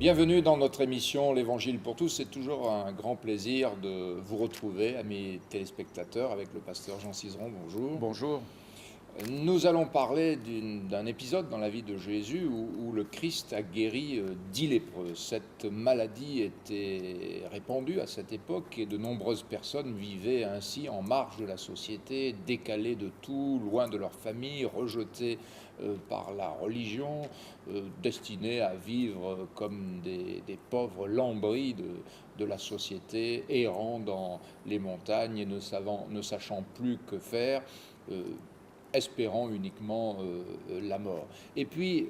Bienvenue dans notre émission L'Évangile pour tous. C'est toujours un grand plaisir de vous retrouver, amis téléspectateurs, avec le pasteur Jean Cizeron. Bonjour. Bonjour. Nous allons parler d'un épisode dans la vie de Jésus où le Christ a guéri 10 lépreux. Cette maladie était répandue à cette époque et de nombreuses personnes vivaient ainsi en marge de la société, décalées de tout, loin de leur famille, rejetées par la religion, destinées à vivre comme des pauvres lambris de la société, errant dans les montagnes et ne sachant plus que faire. Espérant uniquement la mort. Et puis,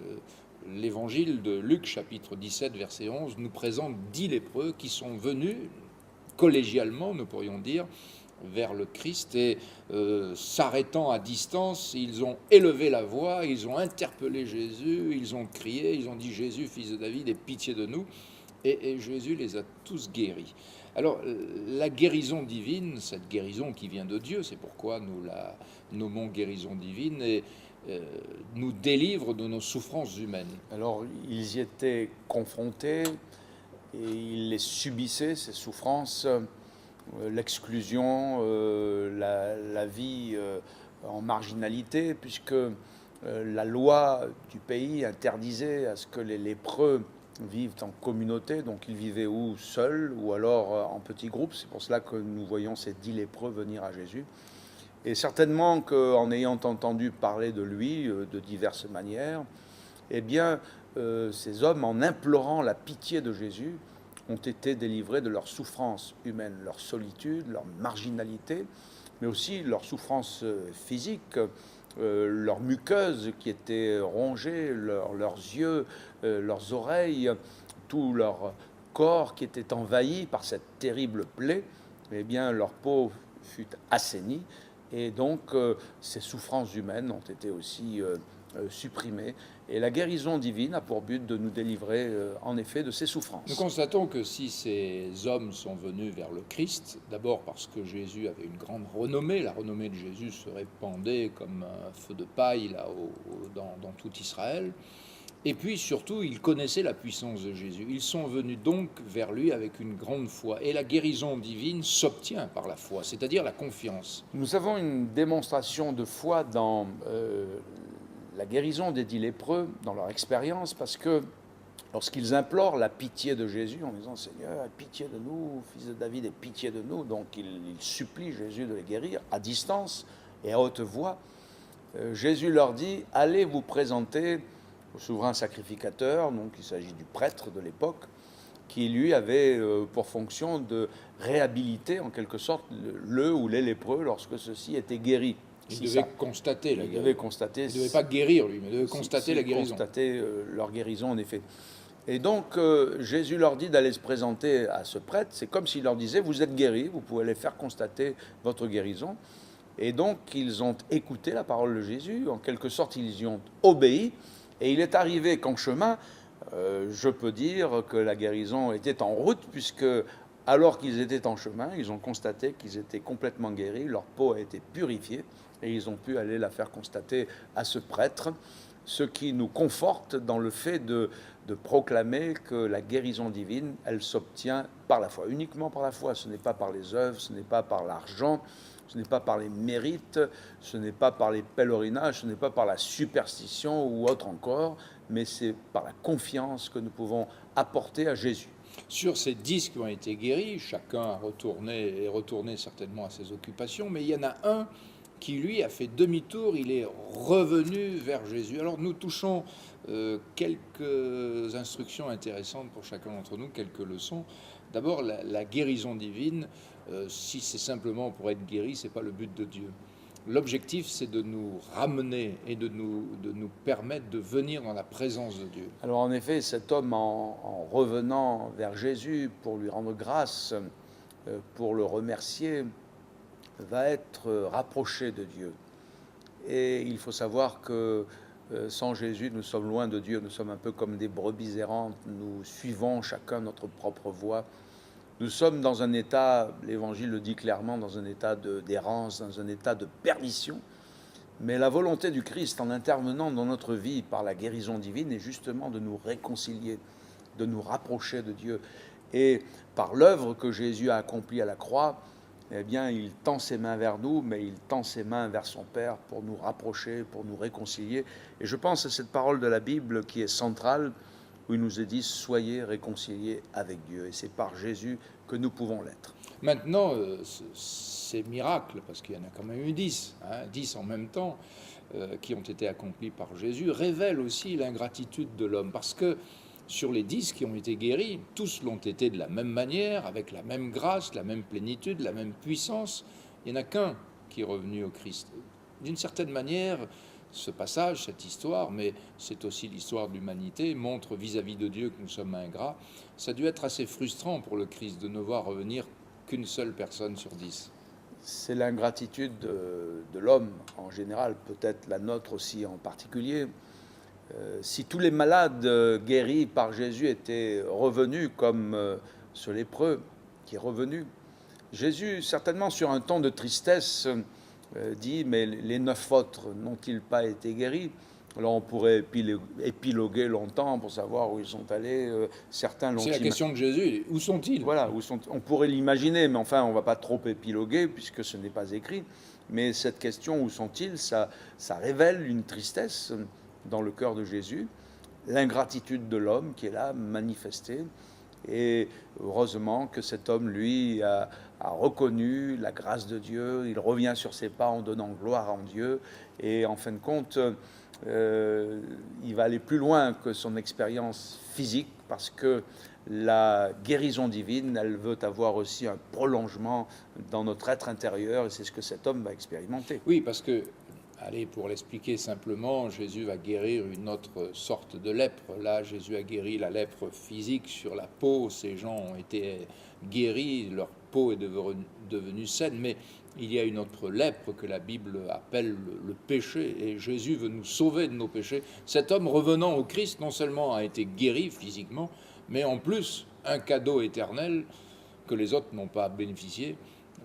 l'évangile de Luc, chapitre 17, verset 11, nous présente 10 lépreux qui sont venus, collégialement, nous pourrions dire, vers le Christ et s'arrêtant à distance, ils ont élevé la voix, ils ont interpellé Jésus, ils ont crié, ils ont dit « Jésus, fils de David, aie pitié de nous ». Et Jésus les a tous guéris. Alors, la guérison divine, cette guérison qui vient de Dieu, c'est pourquoi nous la nommons guérison divine, et nous délivre de nos souffrances humaines. Alors, ils y étaient confrontés et ils les subissaient, ces souffrances, l'exclusion, la vie en marginalité, puisque la loi du pays interdisait à ce que les lépreux vivent en communauté, donc ils vivaient ou seuls ou alors en petits groupes. C'est pour cela que nous voyons ces 10 lépreux venir à Jésus. Et certainement qu'en ayant entendu parler de lui de diverses manières, eh bien, ces hommes, en implorant la pitié de Jésus, ont été délivrés de leurs souffrances humaines, leur solitude, leur marginalité, mais aussi leurs souffrances physiques, leurs muqueuses qui étaient rongées, leurs yeux, leurs oreilles, tout leur corps qui était envahi par cette terrible plaie. Eh bien, leur peau fut assainie. Et donc, ces souffrances humaines ont été aussi supprimées. Et la guérison divine a pour but de nous délivrer, en effet, de ces souffrances. Nous constatons que si ces hommes sont venus vers le Christ, d'abord parce que Jésus avait une grande renommée, la renommée de Jésus se répandait comme un feu de paille là, dans tout Israël, et puis surtout, ils connaissaient la puissance de Jésus. Ils sont venus donc vers lui avec une grande foi. Et la guérison divine s'obtient par la foi, c'est-à-dire la confiance. Nous avons une démonstration de foi dans la guérison des 10 lépreux, dans leur expérience, parce que lorsqu'ils implorent la pitié de Jésus en disant « Seigneur, aie pitié de nous, fils de David, aie pitié de nous », donc ils supplient Jésus de les guérir à distance et à haute voix. Jésus leur dit « Allez vous présenter au souverain sacrificateur », donc il s'agit du prêtre de l'époque, qui lui avait pour fonction de réhabiliter en quelque sorte le ou les lépreux lorsque ceux-ci étaient guéris. Il devait constater la guérison. Il ne devait pas guérir lui, mais il devait constater la guérison. Constater leur guérison en effet. Et donc Jésus leur dit d'aller se présenter à ce prêtre. C'est comme s'il leur disait « Vous êtes guéris, vous pouvez aller faire constater votre guérison ». Et donc ils ont écouté la parole de Jésus, en quelque sorte ils y ont obéi. Et il est arrivé qu'en chemin, je peux dire que la guérison était en route, puisque alors qu'ils étaient en chemin, ils ont constaté qu'ils étaient complètement guéris, leur peau a été purifiée, et ils ont pu aller la faire constater à ce prêtre, ce qui nous conforte dans le fait de proclamer que la guérison divine, elle s'obtient par la foi, uniquement par la foi. Ce n'est pas par les œuvres, ce n'est pas par l'argent, ce n'est pas par les mérites, ce n'est pas par les pèlerinages, ce n'est pas par la superstition ou autre encore, mais c'est par la confiance que nous pouvons apporter à Jésus. Sur ces 10 qui ont été guéris, chacun est retourné certainement à ses occupations, mais il y en a un qui, lui, a fait demi-tour, il est revenu vers Jésus. Alors nous touchons quelques instructions intéressantes pour chacun d'entre nous, quelques leçons. D'abord, la guérison divine, si c'est simplement pour être guéri, ce n'est pas le but de Dieu. L'objectif, c'est de nous ramener et de nous permettre de venir dans la présence de Dieu. Alors en effet, cet homme, en revenant vers Jésus pour lui rendre grâce, pour le remercier, va être rapproché de Dieu. Et il faut savoir que sans Jésus, nous sommes loin de Dieu, nous sommes un peu comme des brebis errantes, nous suivons chacun notre propre voie. Nous sommes dans un état, l'Évangile le dit clairement, dans un état d'errance, dans un état de perdition. Mais la volonté du Christ, en intervenant dans notre vie par la guérison divine, est justement de nous réconcilier, de nous rapprocher de Dieu. Et par l'œuvre que Jésus a accomplie à la croix, eh bien, il tend ses mains vers nous, mais il tend ses mains vers son Père pour nous rapprocher, pour nous réconcilier. Et je pense à cette parole de la Bible qui est centrale, où il nous est dit « Soyez réconciliés avec Dieu ». Et c'est par Jésus que nous pouvons l'être. Maintenant, ces miracles, parce qu'il y en a quand même eu 10, 10 en même temps, qui ont été accomplis par Jésus, révèlent aussi l'ingratitude de l'homme. Parce que sur les 10 qui ont été guéris, tous l'ont été de la même manière, avec la même grâce, la même plénitude, la même puissance. Il n'y en a qu'un qui est revenu au Christ. D'une certaine manière, ce passage, cette histoire, mais c'est aussi l'histoire de l'humanité, montre vis-à-vis de Dieu que nous sommes ingrats. Ça a dû être assez frustrant pour le Christ de ne voir revenir qu'une seule personne sur 10. C'est l'ingratitude de l'homme en général, peut-être la nôtre aussi en particulier. Si tous les malades guéris par Jésus étaient revenus comme ce lépreux qui est revenu, Jésus, certainement sur un ton de tristesse, dit « Mais les 9 autres n'ont-ils pas été guéris ?» Alors on pourrait épiloguer longtemps pour savoir où ils sont allés. Certains l'ont. C'est la question de Jésus. Où sont-ils ? Voilà, on pourrait l'imaginer, mais enfin on ne va pas trop épiloguer puisque ce n'est pas écrit. Mais cette question, où sont-ils, ça révèle une tristesse dans le cœur de Jésus, l'ingratitude de l'homme qui est là manifestée. Et heureusement que cet homme, lui, a reconnu la grâce de Dieu. Il revient sur ses pas en donnant gloire en Dieu. Et en fin de compte, il va aller plus loin que son expérience physique parce que la guérison divine, elle veut avoir aussi un prolongement dans notre être intérieur et c'est ce que cet homme va expérimenter. Oui, parce que, allez, pour l'expliquer simplement, Jésus va guérir une autre sorte de lèpre. Là, Jésus a guéri la lèpre physique sur la peau. Ces gens ont été guéris, leur peau est devenue saine, mais il y a une autre lèpre que la Bible appelle le péché, et Jésus veut nous sauver de nos péchés. Cet homme revenant au Christ, non seulement a été guéri physiquement, mais en plus, un cadeau éternel que les autres n'ont pas bénéficié,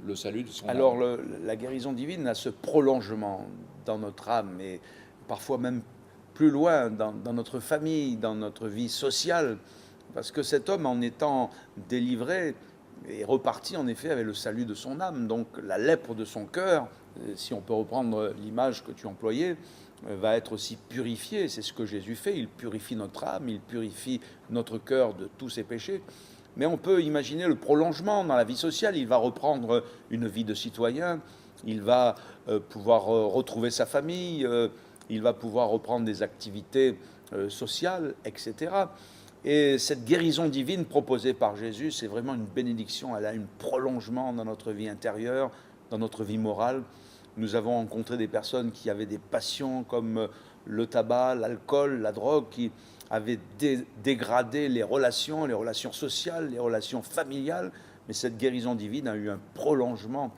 le salut de son âme. Alors, la guérison divine a ce prolongement dans notre âme, et parfois même plus loin, dans notre famille, dans notre vie sociale, parce que cet homme, en étant délivré, est reparti en effet avec le salut de son âme. Donc la lèpre de son cœur, si on peut reprendre l'image que tu employais, va être aussi purifiée. C'est ce que Jésus fait, il purifie notre âme, il purifie notre cœur de tous ses péchés. Mais on peut imaginer le prolongement dans la vie sociale. Il va reprendre une vie de citoyen, il va pouvoir retrouver sa famille, il va pouvoir reprendre des activités sociales, etc. Et cette guérison divine proposée par Jésus, c'est vraiment une bénédiction, elle a un prolongement dans notre vie intérieure, dans notre vie morale. Nous avons rencontré des personnes qui avaient des passions comme le tabac, l'alcool, la drogue, qui avaient dégradé les relations sociales, les relations familiales. Mais cette guérison divine a eu un prolongement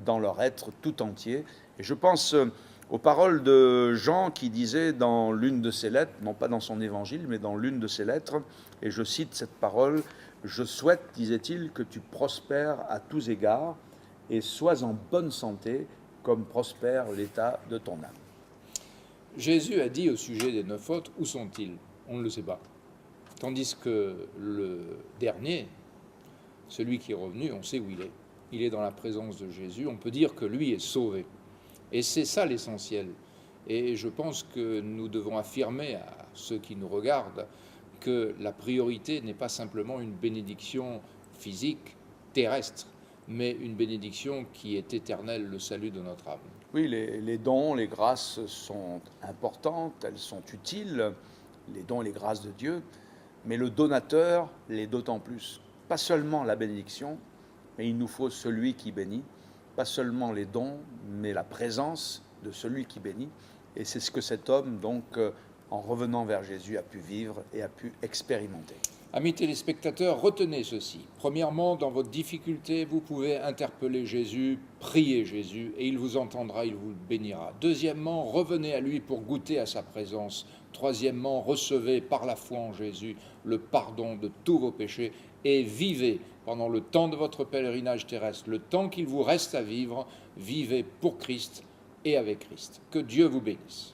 dans leur être tout entier. Et je pense aux paroles de Jean qui disait dans l'une de ses lettres, non pas dans son évangile, mais dans l'une de ses lettres, et je cite cette parole, « Je souhaite, disait-il, que tu prospères à tous égards et sois en bonne santé comme prospère l'état de ton âme. » Jésus a dit au sujet des 9 autres, où sont-ils ? On ne le sait pas. Tandis que le dernier, celui qui est revenu, on sait où il est. Il est dans la présence de Jésus. On peut dire que lui est sauvé. Et c'est ça l'essentiel. Et je pense que nous devons affirmer à ceux qui nous regardent que la priorité n'est pas simplement une bénédiction physique, terrestre, mais une bénédiction qui est éternelle, le salut de notre âme. Oui, les dons, les grâces sont importantes, elles sont utiles, les dons et les grâces de Dieu, mais le donateur l'est d'autant plus. Pas seulement la bénédiction, mais il nous faut celui qui bénit. Pas seulement les dons, mais la présence de celui qui bénit. Et c'est ce que cet homme, donc, en revenant vers Jésus, a pu vivre et a pu expérimenter. Amis téléspectateurs, retenez ceci. Premièrement, dans votre difficulté, vous pouvez interpeller Jésus, prier Jésus, et il vous entendra, il vous bénira. Deuxièmement, revenez à lui pour goûter à sa présence. Troisièmement, recevez par la foi en Jésus le pardon de tous vos péchés et vivez pendant le temps de votre pèlerinage terrestre, le temps qu'il vous reste à vivre, vivez pour Christ et avec Christ. Que Dieu vous bénisse.